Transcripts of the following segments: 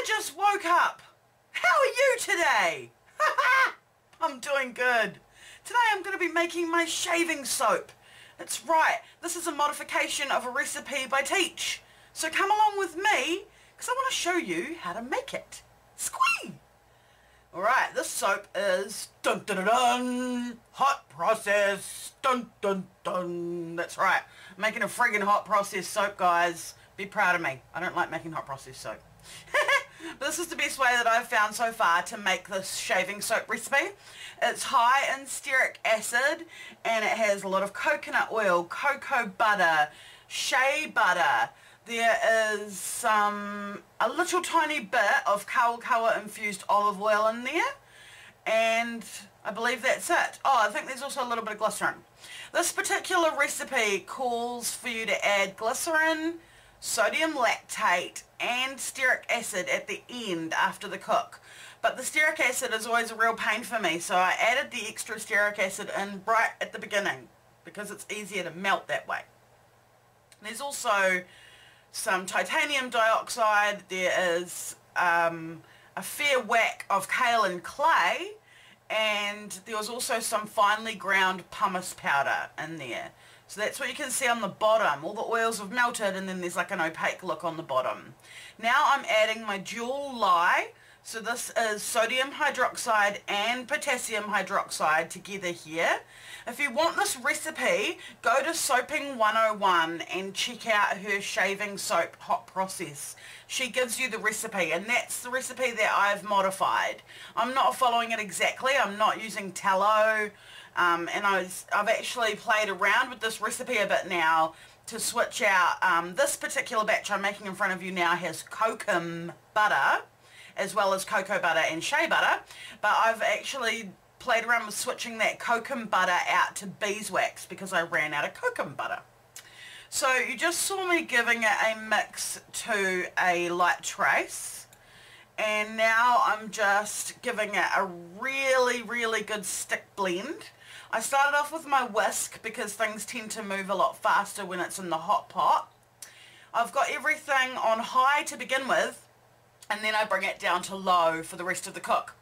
I just woke up. How are you today? I'm doing good. Today I'm going to be making my shaving soap. That's right, this is a modification of a recipe by Teach. So come along with me because I want to show you how to make it. Squee! Alright, this soap is dun dun dun dun, hot process, dun dun dun. That's right, I'm making a friggin' hot process soap, guys. Be proud of me. I don't like making hot process soap. But this is the best way that I've found so far to make this shaving soap recipe. It's high in stearic acid and it has a lot of coconut oil, cocoa butter, shea butter. There is a little tiny bit of kawa infused olive oil in there, and I believe that's it. Oh, I think there's also a little bit of glycerin. This particular recipe calls for you to add glycerin, sodium lactate and stearic acid at the end after the cook. But the stearic acid is always a real pain for me, so I added the extra stearic acid in right at the beginning because it's easier to melt that way. There's also some titanium dioxide, there is a fair whack of kaolin clay, and there was also some finely ground pumice powder in there. So that's what you can see on the bottom. All the oils have melted and then there's like an opaque look on the bottom. Now I'm adding my dual lye. So this is sodium hydroxide and potassium hydroxide together here. If you want this recipe, go to Soaping 101 and check out her shaving soap hot process. She gives you the recipe, and that's the recipe that I've modified. I'm not following it exactly. I'm not using tallow, and I've actually played around with this recipe a bit now to switch out. This particular batch I'm making in front of you now has kokum butter, as well as cocoa butter and shea butter, but I've actually played around with switching that kokum butter out to beeswax because I ran out of kokum butter. So you just saw me giving it a mix to a light trace, and now I'm just giving it a really good stick blend. I started off with my whisk because things tend to move a lot faster when it's in the hot pot. I've got everything on high to begin with, and then I bring it down to low for the rest of the cook.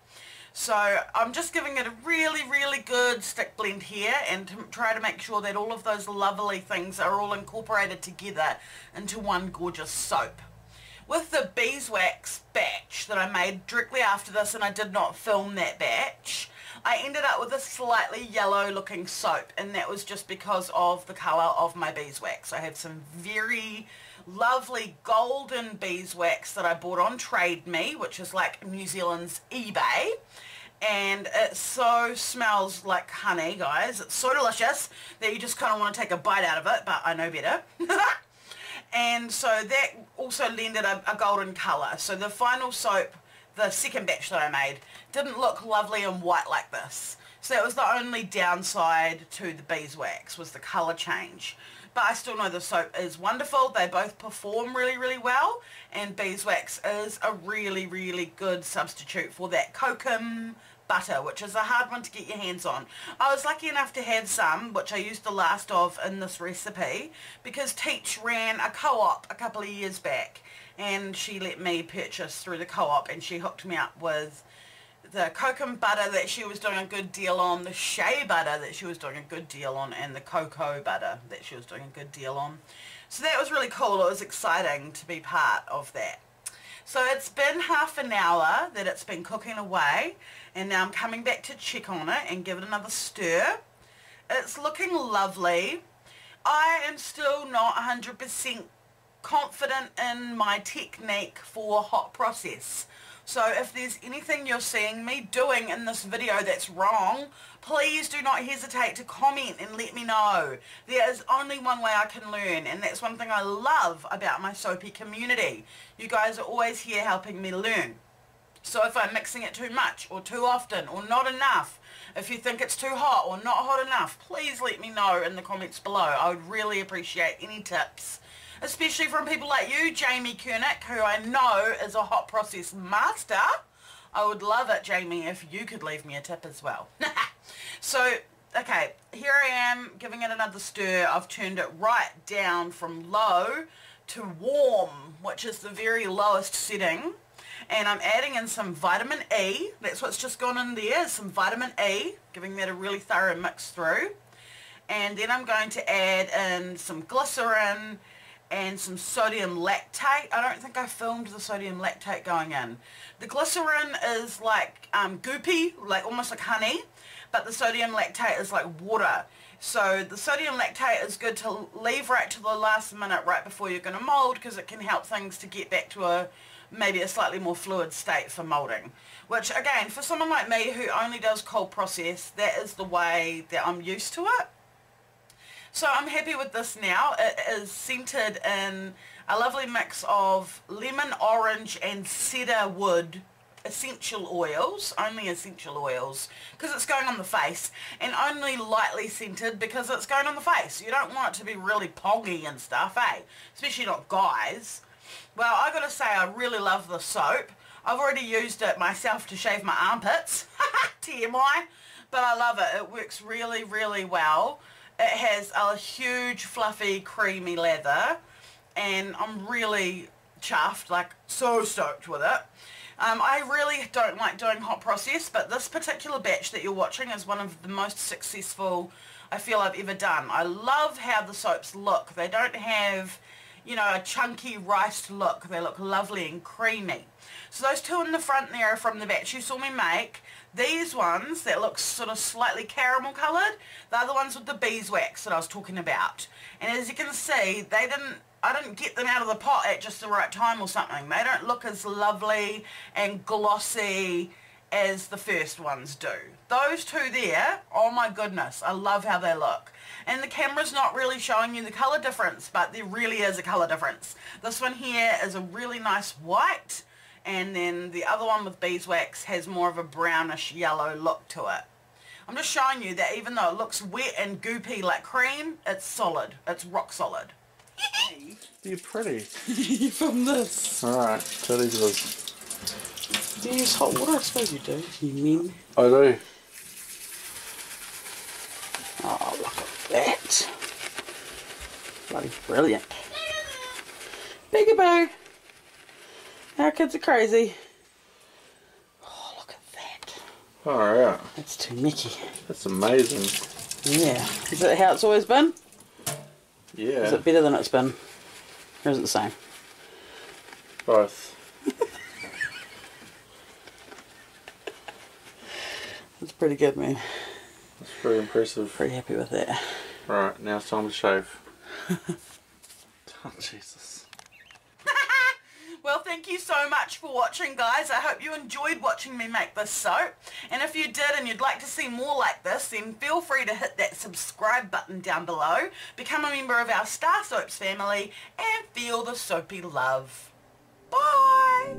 So I'm just giving it a really good stick blend here, and to try to make sure that all of those lovely things are all incorporated together into one gorgeous soap. With the beeswax batch that I made directly after this, and I did not film that batch, I ended up with a slightly yellow looking soap, and that was just because of the colour of my beeswax. I had some very lovely golden beeswax that I bought on Trade Me, which is like New Zealand's eBay, and it so smells like honey, guys. It's so delicious that you just kind of want to take a bite out of it, but I know better. And so that also lended a golden colour. So the final soap, the second batch that I made, didn't look lovely and white like this. So that was the only downside to the beeswax, was the colour change. But I still know the soap is wonderful. They both perform really well, and beeswax is a really good substitute for that kokum butter, which is a hard one to get your hands on. I was lucky enough to have some, which I used the last of in this recipe, because Teach ran a co-op a couple of years back, and she let me purchase through the co-op, and she hooked me up with the kokum butter that she was doing a good deal on, the shea butter that she was doing a good deal on, and the cocoa butter that she was doing a good deal on. So that was really cool. It was exciting to be part of that. So it's been half an hour that it's been cooking away, and now I'm coming back to check on it and give it another stir. It's looking lovely. I am still not 100% confident in my technique for hot process. So if there's anything you're seeing me doing in this video that's wrong, please do not hesitate to comment and let me know. There is only one way I can learn, and that's one thing I love about my soapy community. You guys are always here helping me learn. So if I'm mixing it too much or too often or not enough, if you think it's too hot or not hot enough, please let me know in the comments below. I would really appreciate any tips, especially from people like you, Jamie Kernick, who I know is a hot process master. I would love it, Jamie, if you could leave me a tip as well. So, okay, here I am giving it another stir. I've turned it right down from low to warm, which is the very lowest setting. And I'm adding in some vitamin E. That's what's just gone in there, is some vitamin E, giving that a really thorough mix through. And then I'm going to add in some glycerin and some sodium lactate. I don't think I filmed the sodium lactate going in. The glycerin is like goopy, like almost like honey, but the sodium lactate is like water. So the sodium lactate is good to leave right to the last minute right before you're going to mould, because it can help things to get back to maybe a slightly more fluid state for moulding. Which again, for someone like me who only does cold process, that is the way that I'm used to it. So I'm happy with this now. It is scented in a lovely mix of lemon, orange and cedar wood essential oils, only essential oils, because it's going on the face, and only lightly scented because it's going on the face. You don't want it to be really poggy and stuff, eh? Especially not guys. Well, I gotta say, I really love the soap. I've already used it myself to shave my armpits, TMI, but I love it. It works really, really well. It has a huge, fluffy, creamy lather, and I'm really chuffed, like so stoked with it. I really don't like doing hot process, but this particular batch that you're watching is one of the most successful I feel I've ever done. I love how the soaps look. They don't have, you know, a chunky riced look. They look lovely and creamy. So those two in the front there are from the batch you saw me make. These ones that look sort of slightly caramel coloured, they're the ones with the beeswax that I was talking about. And as you can see, I didn't get them out of the pot at just the right time or something. They don't look as lovely and glossy as the first ones do. Those two there, oh my goodness, I love how they look. And the camera's not really showing you the colour difference, but there really is a colour difference. This one here is a really nice white, and then the other one with beeswax has more of a brownish yellow look to it. I'm just showing you that even though it looks wet and goopy like cream, it's solid. It's rock solid. You're pretty. You filmed this. Alright, tell these others. Do you use hot water? I suppose you do. You mean? I do. Oh, look at that. Bloody brilliant. Peekaboo. Our kids are crazy. Oh, look at that. Alright. That's too Mickey. That's amazing. Yeah. Is that how it's always been? Yeah. Is it better than it's been? Or is it the same? Both. It's pretty good, man. That's pretty impressive. Pretty happy with that. Right, now it's time to shave. Oh, Jesus. Well, thank you so much for watching, guys. I hope you enjoyed watching me make this soap. And if you did and you'd like to see more like this, then feel free to hit that subscribe button down below, become a member of our StarrSoaps family, and feel the soapy love. Bye!